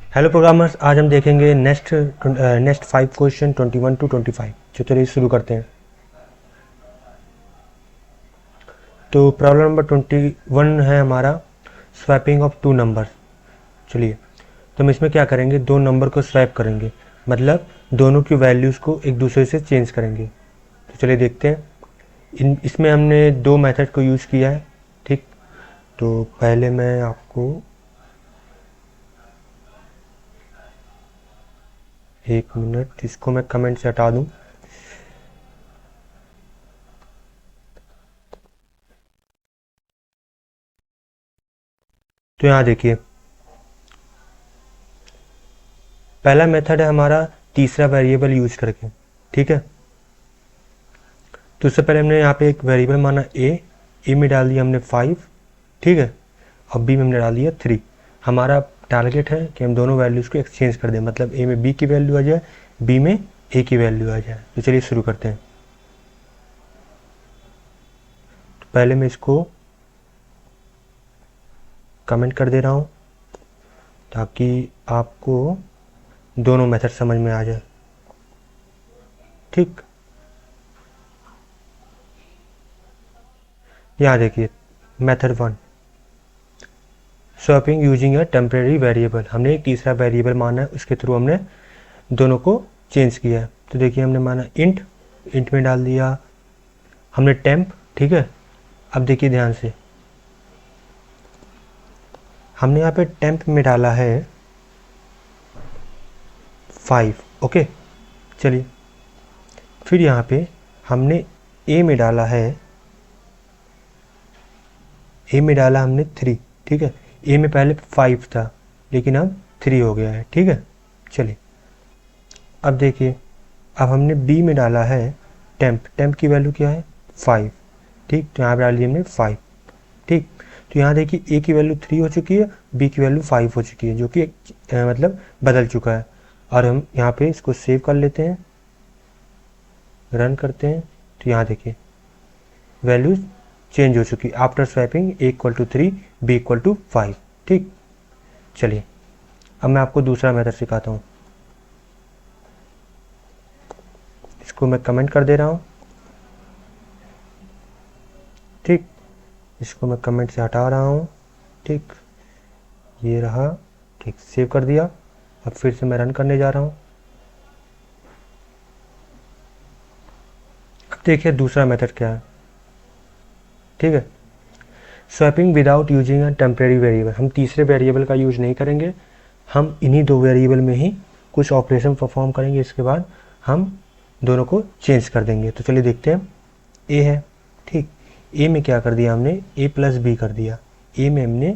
Hello programmers, आज हम देखेंगे नेक्स्ट 5 क्वेश्चन 21 टू 25। चलिए शुरू करते हैं। तो प्रॉब्लम नंबर 21 है हमारा स्वैपिंग ऑफ टू नंबर्स। चलिए, तो हम इसमें क्या करेंगे, दो नंबर को स्वैप करेंगे, मतलब दोनों की वैल्यूज़ को एक दूसरे से चेंज करेंगे। तो चलिए देखते हैं। इसमें हमने दो मेथड को यूज़ किया है। ठीक, तो पहले मैं आपको एक मिनट, इसको मैं कमेंट से हटा दूँ। तो यहाँ देखिए, पहला मेथड है हमारा तीसरा वेरिएबल यूज करके। ठीक है, तो उससे पहले हमने यहाँ पे एक वेरिएबल माना ए में डाल दिया हमने 5। ठीक है, और बी में हमने डाल दिया 3। हमारा टारगेट है कि हम दोनों वैल्यूज़ को एक्सचेंज कर दें, मतलब ए में बी की वैल्यू आ जाए, बी में ए की वैल्यू आ जाए। तो चलिए शुरू करते हैं। तो पहले मैं इसको कमेंट कर दे रहा हूँ ताकि आपको दोनों मेथड समझ में आ जाए। ठीक, यहाँ देखिए method 1, swapping using a temporary variable. हमने एक तीसरा वेरिएबल माना है, उसके थ्रू हमने दोनों को चेंज किया है। तो देखिए हमने माना इंट, इंट में डाल दिया हमने टेम्प। ठीक है, अब देखिए ध्यान से, हमने यहाँ पे टेम्प में डाला है 5। ओके, चलिए फिर यहाँ पे हमने ए में डाला है, ए में डाला हमने 3। ठीक है, ए में पहले 5 था लेकिन अब 3 हो गया है। ठीक है, चलिए अब देखिए, अब हमने बी में डाला है टेम्प, टेम्प की वैल्यू क्या है 5। ठीक, तो यहाँ पे डाल दिया हमने 5। ठीक, तो यहाँ देखिए ए की वैल्यू 3 हो चुकी है, बी की वैल्यू 5 हो चुकी है, जो कि मतलब बदल चुका है। और हम यहाँ पे इसको सेव कर लेते हैं, रन करते हैं। तो यहाँ देखिए वैल्यूज चेंज हो चुकी, after swapping a equal to 3, b equal to 5। ठीक, चलिए अब मैं आपको दूसरा मेथड सिखाता हूँ। इसको मैं कमेंट कर दे रहा हूँ। ठीक, इसको मैं कमेंट से हटा रहा हूँ। ठीक, ये रहा। ठीक, सेव कर दिया। अब फिर से मैं रन करने जा रहा हूँ। अब देखिए दूसरा मेथड क्या है। ठीक है, swapping without using a temporary variable. हम तीसरे वेरिएबल का यूज नहीं करेंगे, हम इन्हीं दो वेरिएबल में ही कुछ ऑपरेशन परफॉर्म करेंगे, इसके बाद हम दोनों को चेंज कर देंगे। तो चलिए देखते हैं। ए है, ठीक, ए में क्या कर दिया हमने, ए प्लस बी कर दिया। ए में हमने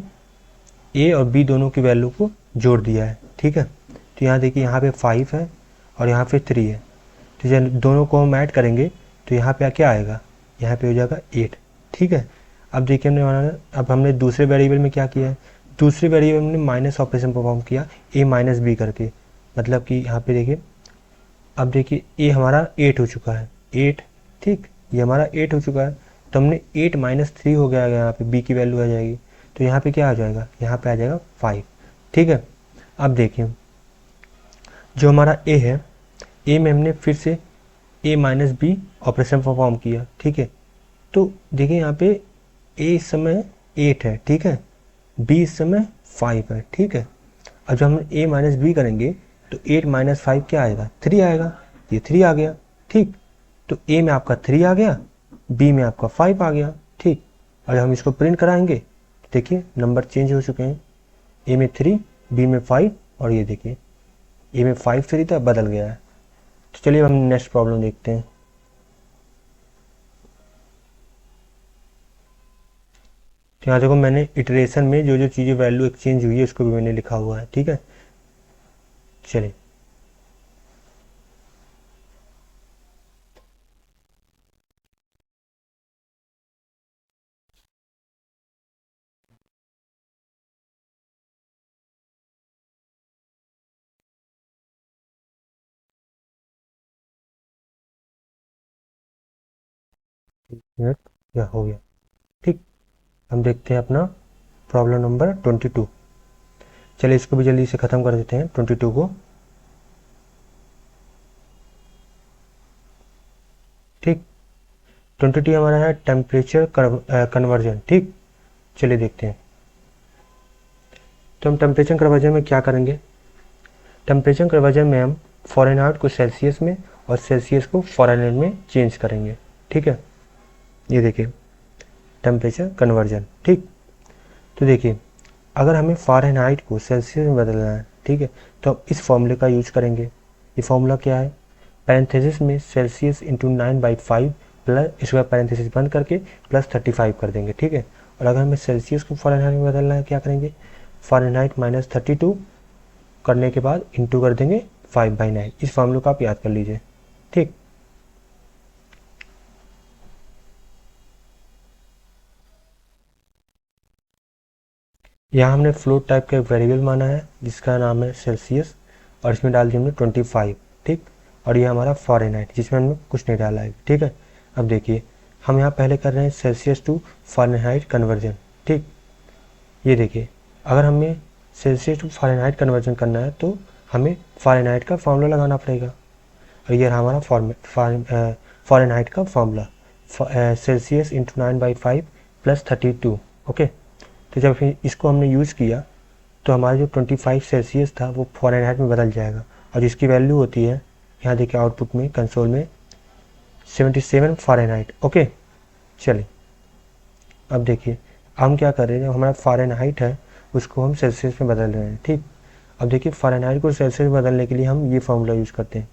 ए और बी दोनों की वैल्यू को जोड़ दिया है। ठीक है, तो यहाँ देखिए, यहाँ पे 5 है और यहाँ पे 3 है। तो जब दोनों को हम ऐड करेंगे तो यहाँ पे क्या आएगा, यहाँ पे हो जाएगा 8। ठीक है, अब देखिए हमने माना, अब हमने दूसरे वेरिएबल में क्या किया है, दूसरे वेरिएबल में माइनस ऑपरेशन परफॉर्म किया ए माइनस बी करके। मतलब कि यहाँ पे देखिए, अब देखिए ए हमारा 8 हो चुका है, 8। ठीक, ये हमारा 8 हो चुका है, तो हमने 8 माइनस 3 हो गया, यहाँ पे बी की वैल्यू आ जाएगी। तो यहाँ पे क्या आ जाएगा, यहाँ पे आ जाएगा 5। ठीक है, अब देखिए जो हमारा ए है, ए में हमने फिर से ए माइनस बी ऑपरेशन परफॉर्म किया। ठीक है, तो देखिए यहाँ पे ए इस समय 8 है, ठीक है, बी इस समय 5 है। ठीक है, अब जब हम ए माइनस बी करेंगे तो 8 माइनस 5 क्या आएगा, 3 आएगा। ये 3 आ गया। ठीक, तो ए में आपका 3 आ गया, बी में आपका 5 आ गया। ठीक, और हम इसको प्रिंट कराएंगे तो देखिए नंबर चेंज हो चुके हैं, ए में 3, बी में 5, और ये देखिए ए में 5 3 था, बदल गया है। तो चलिए हम नेक्स्ट प्रॉब्लम देखते हैं। तो यहाँ देखो, मैंने इटरेशन में जो जो चीज़ें वैल्यू एक्सचेंज हुई है उसको भी मैंने लिखा हुआ है। ठीक है, चलिए मिनट, या हो गया। ठीक, हम देखते हैं अपना प्रॉब्लम नंबर 22। चलिए इसको भी जल्दी से ख़त्म कर देते हैं 22 को। ठीक, 22 हमारा है टेम्परेचर कन्वर्जन। ठीक, चलिए देखते हैं। तो हम टेम्परेचर कन्वर्जन में क्या करेंगे, टेम्परेचर कन्वर्जन में हम फ़ारेनहाइट को सेल्सियस में और सेल्सियस को फ़ारेनहाइट में चेंज करेंगे। ठीक है, ये देखिए टेम्परेचर कन्वर्जन। ठीक, तो देखिए अगर हमें फ़ारेनहाइट को सेल्सियस में बदलना है, ठीक है, तो हम इस फॉर्मूले का यूज करेंगे। ये फॉर्मूला क्या है, पैरेंथेसिस में सेल्सियस इंटू 9/5 प्लस, इसके बाद पैरेंथेसिस बंद करके प्लस 35 कर देंगे। ठीक है, और अगर हमें सेल्सियस को फ़ारेनहाइट में बदलना है, क्या करेंगे, फ़ारेनहाइट माइनस 32 करने के बाद इंटू कर देंगे 5/9। इस फॉर्मूले को आप याद कर लीजिए। ठीक, यहाँ हमने फ्लोट टाइप का एक वेरिएबल माना है जिसका नाम है सेल्सियस, और इसमें डाल दिया हमने 25। ठीक, और ये हमारा फ़ारेनहाइट जिसमें हमने कुछ नहीं डाला है। ठीक है, अब देखिए हम यहाँ पहले कर रहे हैं सेल्सियस टू फ़ारेनहाइट कन्वर्जन। ठीक, ये देखिए अगर हमें सेल्सियस टू फ़ारेनहाइट कन्वर्जन करना है तो हमें फ़ारेनहाइट का फॉर्मूला लगाना पड़ेगा, और ये रहा हमारा फ़ारेनहाइट का formula, Celsius into 9/5 plus 32। Okay, तो जब इसको हमने यूज़ किया तो हमारा जो 25 सेल्सियस था वो फ़ारेनहाइट में बदल जाएगा, और जिसकी वैल्यू होती है, यहाँ देखिए आउटपुट में कंसोल में 77 फ़ारेनहाइट। ओके, चलिए अब देखिए हम क्या कर रहे हैं, हमारा फ़ारेनहाइट है उसको हम सेल्सियस में बदल रहे हैं। ठीक, अब देखिए फ़ारेनहाइट को सेल्सियस में बदलने के लिए हम ये फॉर्मूला यूज़ करते हैं,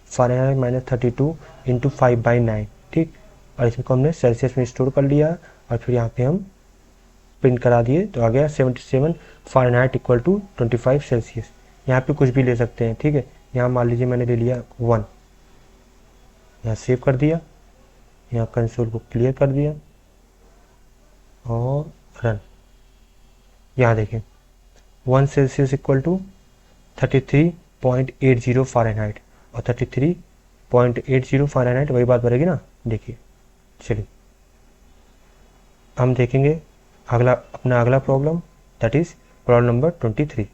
फ़ारेनहाइट माइनस 32 इंटू 5/9। ठीक, और इसको हमने सेल्सियस में स्टोर कर लिया, और फिर यहाँ पे हम प्रिंट करा दिए तो आ गया 77 फ़ारेनहाइट इक्वल टू 25 सेल्सियस। यहाँ पे कुछ भी ले सकते हैं। ठीक है, यहाँ मान लीजिए मैंने ले लिया 1, यहाँ सेव कर दिया, यहाँ कंसोल को क्लियर कर दिया और रन। यहाँ देखें 1 सेल्सियस इक्वल टू 33.80 फ़ारेनहाइट, और 33.80 फ़ारेनहाइट वही बात बनेगी ना। देखिए चलिए हम देखेंगे अपना अगला problem, that is problem number 23।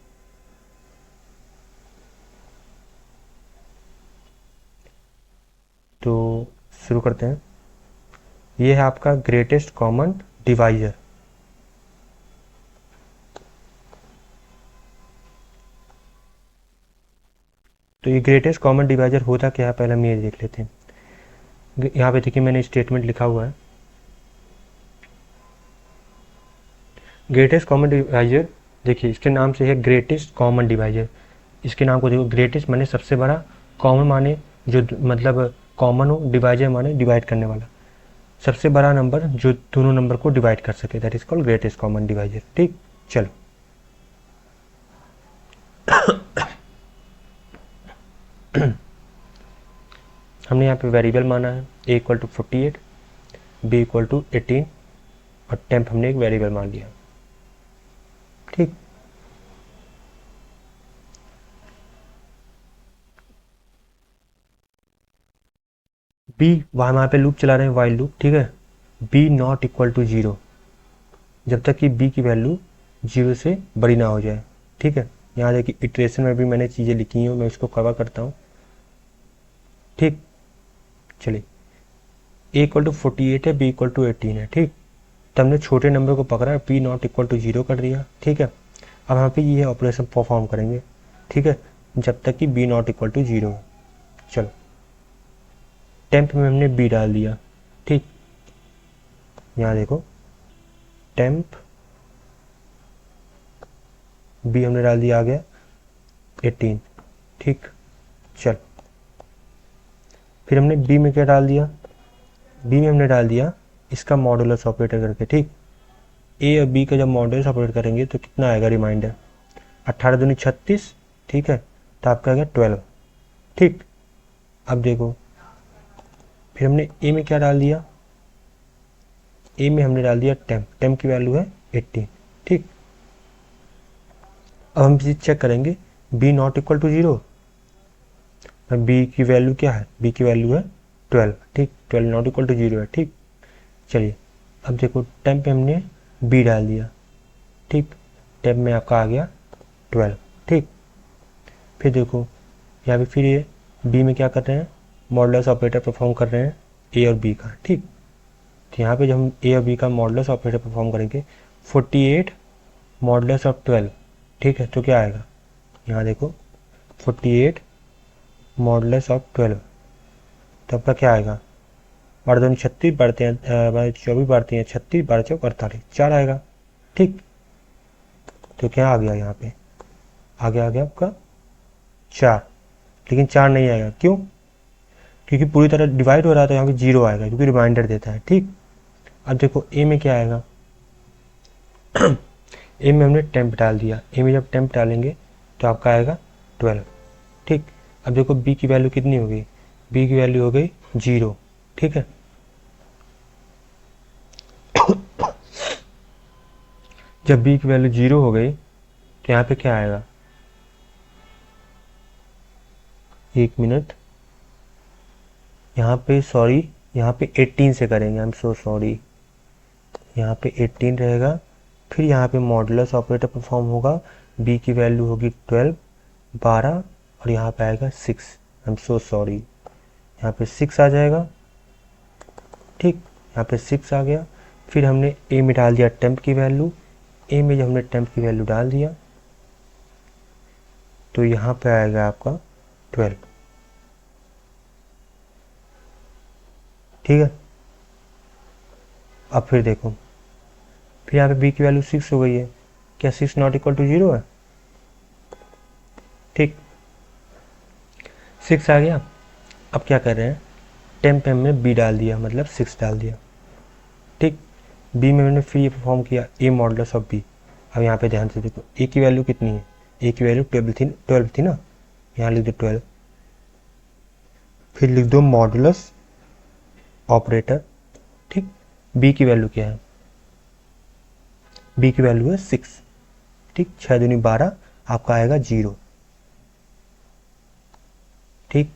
तो शुरू करते हैं। ये है आपका ग्रेटेस्ट कॉमन डिवाइजर। तो ये ग्रेटेस्ट कॉमन डिवाइजर होता क्या है, पहले हम ये देख लेते हैं। यहाँ पे देखिए मैंने स्टेटमेंट लिखा हुआ है, ग्रेटेस्ट कॉमन डिवाइजर। देखिए इसके नाम से है ग्रेटेस्ट कॉमन डिवाइजर, इसके नाम को देखो, ग्रेटेस्ट माने सबसे बड़ा, कॉमन माने जो मतलब कॉमन हो, डिवाइजर माने डिवाइड करने वाला, सबसे बड़ा नंबर जो दोनों नंबर को डिवाइड कर सके, that is called greatest common divisor. ठीक, चलो हमने यहाँ पे वेरिएबल माना है a equal to 48, b equal to 18, और टेम्प हमने एक वेरिएबल मान लिया। ठीक, b वहाँ पे लूप चला रहे हैं, वाइल लूप। ठीक है, b नॉट इक्वल टू 0, जब तक कि b की वैल्यू 0 से बड़ी ना हो जाए। ठीक है, यहाँ देखिए इटरेशन में भी मैंने चीज़ें लिखी हैं, मैं उसको कवर करता हूँ। ठीक, चलिए a इक्वल टू 48 है, b इक्वल टू 18 है। ठीक, तो हमने छोटे नंबर को पकड़ा, p नॉट इक्वल टू 0 कर दिया। ठीक है, अब यहाँ पे ये ऑपरेशन परफॉर्म करेंगे। ठीक है, जब तक कि b नॉट इक्वल टू 0 है। चलो टेम्प में हमने b डाल दिया। ठीक, यहाँ देखो टेम्प b हमने डाल दिया, आ गया 18। ठीक, चल फिर हमने b में क्या डाल दिया, b में हमने डाल दिया इसका मॉडुलस ऑपरेटर करके। ठीक, a और b का जब मॉडुलस ऑपरेट करेंगे तो कितना आएगा, रिमाइंडर 18 दूनी 36। ठीक है, तो आपका आ गया 12। ठीक, अब देखो फिर हमने a में क्या डाल दिया, a में हमने डाल दिया टेम्प की वैल्यू है 18। ठीक, अब हम चेक करेंगे b not equal to 0, b की वैल्यू क्या है, b की वैल्यू है 12। ठीक, 12 नॉट इक्वल टू 0 है। ठीक, चलिए अब देखो टेम्प पे हमने b डाल दिया। ठीक, टेम्प में आपका आ गया 12। ठीक, फिर देखो यहाँ पे फिर ये बी में क्या कर रहे हैं, मॉडुलस ऑपरेटर परफॉर्म कर रहे हैं ए और बी का। ठीक, तो यहाँ पे जब हम ए और बी का मॉडुलस ऑपरेटर परफॉर्म करेंगे 48 मॉडुलस ऑफ 12। ठीक है, तो क्या आएगा, यहाँ देखो 48 मॉडुलस ऑफ 12, तो आपका क्या आएगा, 12 36 बढ़ते हैं, 24 बढ़ते हैं 36, 12 चौक 48, 4 आएगा। ठीक, तो क्या आ गया, यहाँ पे आ गया आपका 4, लेकिन 4 नहीं आएगा, क्यों, क्योंकि पूरी तरह डिवाइड हो रहा है, तो यहाँ पे 0 आएगा क्योंकि रिमाइंडर देता है। ठीक, अब देखो ए में क्या आएगा, ए में हमने टेम्प डाल दिया, ए में जब टेम्प डालेंगे तो आपका आएगा 12। ठीक, अब देखो बी की वैल्यू कितनी हो गई, बी की वैल्यू हो गई 0। ठीक है, जब बी की वैल्यू 0 हो गई तो यहाँ पे क्या आएगा, 1 मिनट, यहाँ पे सॉरी, यहाँ पे 18 से करेंगे, आई एम सो सॉरी, यहाँ पे 18 रहेगा, फिर यहाँ पे मॉडुलस ऑपरेटर परफॉर्म होगा, बी की वैल्यू होगी 12, 12, और यहाँ पे आएगा 6, आई एम सो सॉरी, यहाँ पे 6 आ जाएगा। ठीक, यहाँ पे 6 आ गया, फिर हमने ए में डाल दिया टेम्प की वैल्यू, ए में जब हमने टेम्प की वैल्यू डाल दिया तो यहाँ पे आएगा आपका 12। ठीक है, अब फिर देखो, फिर यहाँ पे बी की वैल्यू 6 हो गई है, क्या 6 नॉट इक्वल टू 0 है। ठीक, 6 आ गया, अब क्या कर रहे हैं, टेम्प में बी डाल दिया, मतलब 6 डाल दिया। ठीक, बी में मैंने फिर ये परफॉर्म किया ए मॉडुलस ऑफ बी। अब यहाँ पे ध्यान से देखो ए की वैल्यू कितनी है, ए की वैल्यू 12 थी ना, यहाँ लिख दो 12, फिर लिख दो मॉडुलस ऑपरेटर। ठीक, बी की वैल्यू क्या है, बी की वैल्यू है 6। ठीक, 6 दूनी 12, आपका आएगा 0। ठीक,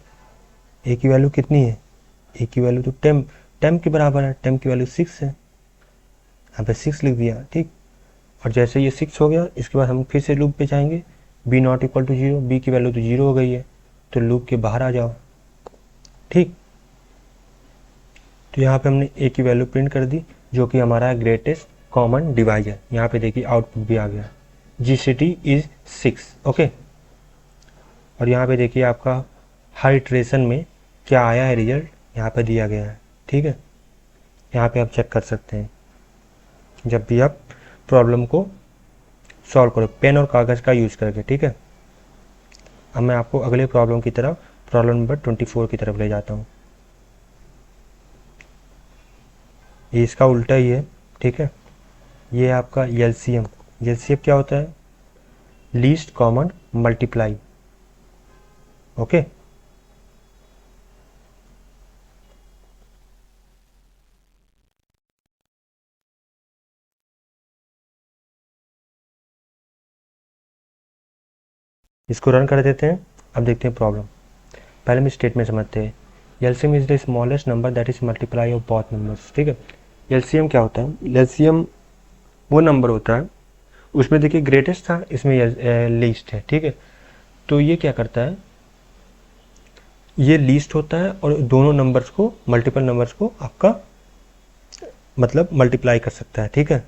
ए की वैल्यू कितनी है, ए की वैल्यू तो टेम्प के बराबर है, टेम्प की वैल्यू 6 है, यहाँ पे 6 लिख दिया। ठीक, और जैसे ये 6 हो गया, इसके बाद हम फिर से लूप पे जाएंगे, बी नॉट इक्वल टू 0, बी की वैल्यू तो 0 हो गई है, तो लूप के बाहर आ जाओ। ठीक, तो यहाँ पे हमने ए की वैल्यू प्रिंट कर दी, जो कि हमारा है ग्रेटेस्ट कॉमन डिवाइजर। यहाँ पे देखिए आउटपुट भी आ गया, GCD इज 6। ओके, और यहाँ पे देखिए आपका हर इटरेशन में क्या आया है रिजल्ट, यहाँ पे दिया गया है। ठीक है, यहाँ पे आप चेक कर सकते हैं जब भी आप प्रॉब्लम को सॉल्व करो पेन और कागज़ का यूज़ करके। ठीक है, अब मैं आपको अगले प्रॉब्लम की तरफ, प्रॉब्लम नंबर 24 की तरफ ले जाता हूँ। ये इसका उल्टा ही है। ठीक है, ये आपका LCM, LCM क्या होता है, लीस्ट कॉमन मल्टीप्लाई। ओके, इसको रन कर देते हैं। अब देखते हैं प्रॉब्लम, पहले हम स्टेटमेंट समझते हैं। LCM is the smallest number that is multiply of both numbers. ठीक है, LCM क्या होता है, LCM वो नंबर होता है, उसमें देखिए ग्रेटेस्ट था, इसमें लीस्ट है। ठीक है, तो ये क्या करता है, ये लीस्ट होता है और दोनों नंबर्स को, मल्टीपल नंबर्स को आपका मतलब मल्टीप्लाई कर सकता है। ठीक है,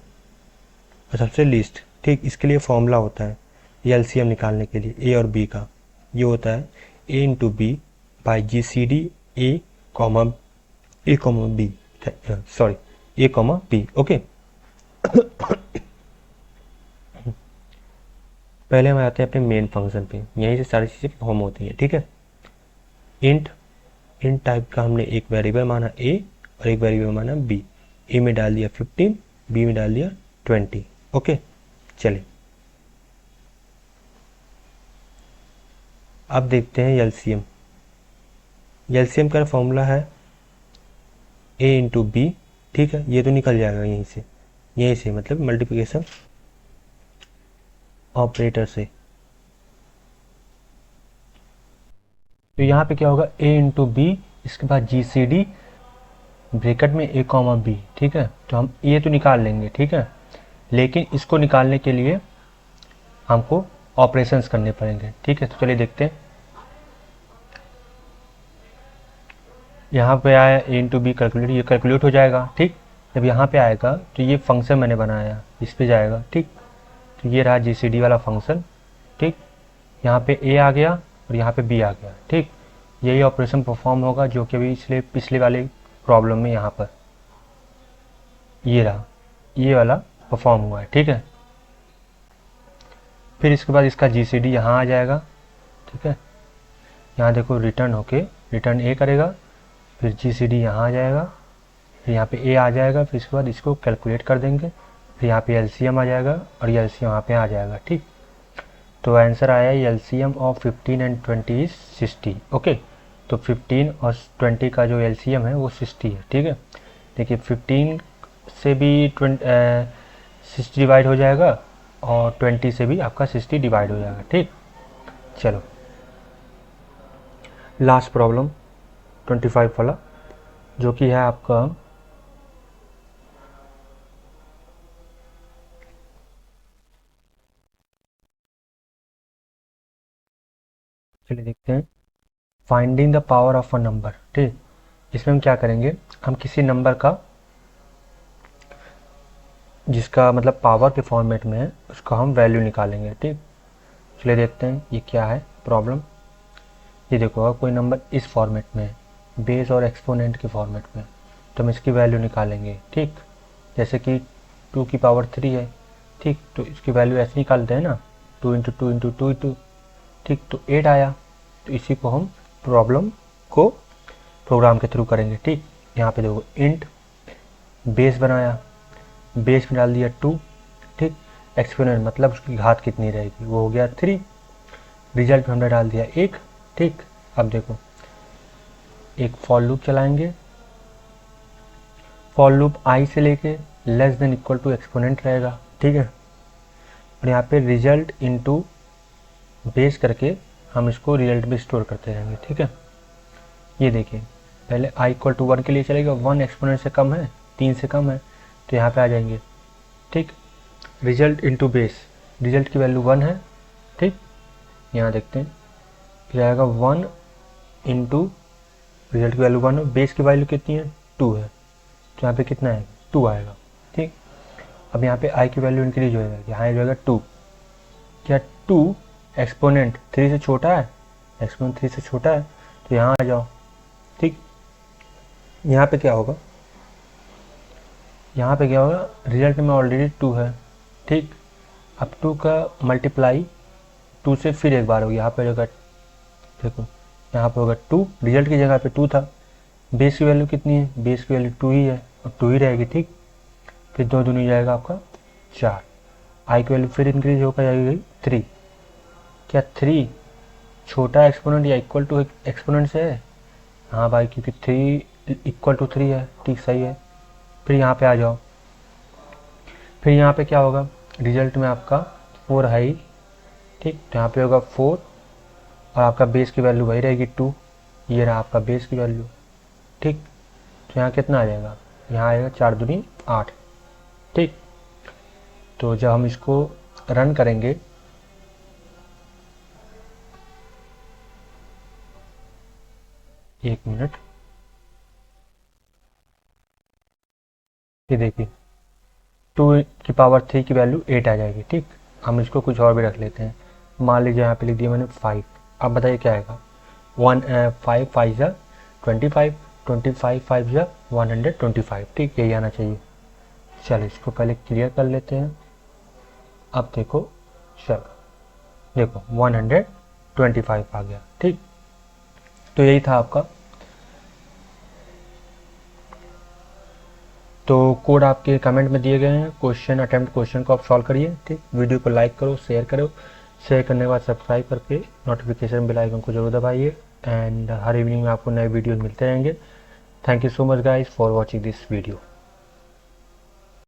और सबसे लीस्ट। ठीक, इसके लिए फॉर्मूला होता है LCM निकालने के लिए ए और बी का, ये होता है A into B by GCD A comma B, sorry A comma B. Okay, पहले हम आते हैं अपने मेन फंक्शन पे, यहीं से सारी चीज़ें परफॉर्म होती हैं। ठीक है, इंट टाइप का हमने एक वेरिएबल माना ए और एक वेरिएबल माना बी। ए में डाल दिया 15, बी में डाल दिया 20। ओके, चलिए अब देखते हैं LCM। LCM का फॉर्मूला है A इंटू बी। ठीक है, ये तो निकल जाएगा यहीं से मतलब मल्टीप्लिकेशन ऑपरेटर से। तो यहाँ पे क्या होगा, A इंटू बी, इसके बाद GCD ब्रैकेट में A कॉमा बी। ठीक है, तो हम ये तो निकाल लेंगे। ठीक है, लेकिन इसको निकालने के लिए हमको ऑपरेशंस करने पड़ेंगे। ठीक है, तो चलिए देखते हैं। यहाँ पे आया a इंटू बी कैलकुलेट, ये कैलकुलेट हो जाएगा। ठीक, जब यहाँ पे आएगा तो ये फंक्शन मैंने बनाया इस पे जाएगा। ठीक, तो ये रहा GCD वाला फंक्शन। ठीक, यहाँ पे a आ गया और यहाँ पे b आ गया। ठीक, यही ऑपरेशन परफॉर्म होगा जो कि अभी पिछले वाले प्रॉब्लम में यहाँ पर ये रहा, ये वाला परफॉर्म हुआ है। ठीक है, फिर इसके बाद इसका GCD यहाँ आ जाएगा। ठीक है, यहाँ देखो रिटर्न होके रिटर्न a करेगा, फिर GCD यहाँ आ जाएगा, फिर यहाँ पे a आ जाएगा, फिर इसके बाद इसको कैलकुलेट कर देंगे, फिर यहाँ पे LCM आ जाएगा और ये LCM यहाँ पे आ जाएगा। ठीक, तो आंसर आया LCM of 15 and 20 is 60। Okay, तो 15 और 20 का जो LCM है वो 60 है। ठीक है, देखिए 15 से भी 60 डिवाइड हो जाएगा और 20 से भी आपका 60 डिवाइड हो जाएगा। ठीक, चलो लास्ट प्रॉब्लम 25 वाला, जो कि है आपका चलिए देखते हैं। Finding the power of a number. ठीक, इसमें हम क्या करेंगे, हम किसी नंबर का जिसका मतलब पावर के फॉर्मेट में है उसका हम वैल्यू निकालेंगे। ठीक, चलिए देखते हैं ये क्या है प्रॉब्लम। ये देखो अगर कोई नंबर इस फॉर्मेट में है, बेस और एक्सपोनेंट के फॉर्मेट में, तो हम इसकी वैल्यू निकालेंगे। ठीक, जैसे कि 2 की पावर 3 है। ठीक, तो इसकी वैल्यू ऐसे निकालते हैं ना, 2 इंटू 2 इंटू 2 इंटू। ठीक, तो 8 आया, तो इसी को हम प्रॉब्लम को प्रोग्राम के थ्रू करेंगे। ठीक, यहाँ पे देखो इंट बेस बनाया, बेस में डाल दिया 2। ठीक, एक्सपोनेंट मतलब उसकी घात कितनी रहेगी, वो हो गया 3। रिजल्ट में हमने डाल दिया 1। ठीक, अब देखो एक फॉर लूप चलाएंगे, फॉर लूप i से लेके less than equal to exponent रहेगा। ठीक है, और यहाँ पे रिजल्ट इनटू बेस करके हम इसको रिजल्ट में स्टोर करते रहेंगे। ठीक है, ये देखिए पहले i इक्वल टू 1 के लिए चलेगा, 1 एक्सपोनेंट से कम है, 3 से कम है, तो यहाँ पे आ जाएंगे। ठीक, रिजल्ट इनटू बेस, रिजल्ट की वैल्यू 1 है। ठीक, यहाँ देखते हैं फिर आएगा 1 इंटू रिजल्ट की वैल्यू 1 है, बेस की वैल्यू कितनी है 2 है, तो यहाँ पे कितना है 2 आएगा। ठीक, अब यहाँ पे i की वैल्यू इंक्रीज होएगा, यहाँ हो जाएगा 2। क्या 2 एक्सपोनेंट 3 से छोटा है, एक्सपोनेंट 3 से छोटा है, तो यहाँ आ जाओ। ठीक, यहाँ पे क्या होगा, यहाँ पे क्या होगा, रिजल्ट में ऑलरेडी 2 है। ठीक, अब 2 का मल्टीप्लाई 2 से फिर एक बार होगी, यहाँ पे होगा देखो यहाँ पे होगा 2, रिजल्ट की जगह पे 2 था। बेस की वैल्यू कितनी है, बेस की वैल्यू 2 ही है और 2 ही रहेगी। ठीक, फिर 2 दूनी जाएगा आपका 4, आई की वैल्यू फिर इंक्रीज होकर जाएगी 3। क्या 3 छोटा एक्सपोनेंट या इक्वल टू एक्सपोनेंट से है, हाँ भाई, क्योंकि 3 इक्वल टू 3 है। ठीक, सही है। फिर यहाँ पे आ जाओ, फिर यहाँ पे क्या होगा, रिजल्ट में आपका 4 है ही। ठीक, तो यहाँ पे होगा 4 और आपका बेस की वैल्यू वही रहेगी 2, ये रहा आपका बेस की वैल्यू। ठीक, तो यहाँ कितना आ जाएगा, यहाँ आएगा 4 दूनी 8। ठीक, तो जब हम इसको रन करेंगे, एक मिनट, ये देखिए 2 की पावर 3 की वैल्यू 8 आ जाएगी। ठीक, हम इसको कुछ और भी रख लेते हैं, मान लीजिए यहाँ पे लिख दिया मैंने 5। अब बताइए क्या आएगा, 5 5 जा 25, 25 5 जा 125। ठीक, यही आना चाहिए। चलो इसको पहले क्लियर कर लेते हैं। अब देखो, चलो देखो 125 आ गया। ठीक, तो यही था आपका। तो कोड आपके कमेंट में दिए गए हैं, क्वेश्चन अटेम्प्ट क्वेश्चन को आप सॉल्व करिए। ठीक, वीडियो को लाइक करो, शेयर करो, शेयर करने के बाद सब्सक्राइब करके नोटिफिकेशन बेल आइकन को जरूर दबाइए। एंड हर इवनिंग में आपको नए वीडियो मिलते रहेंगे। Thank you so much guys for watching this video.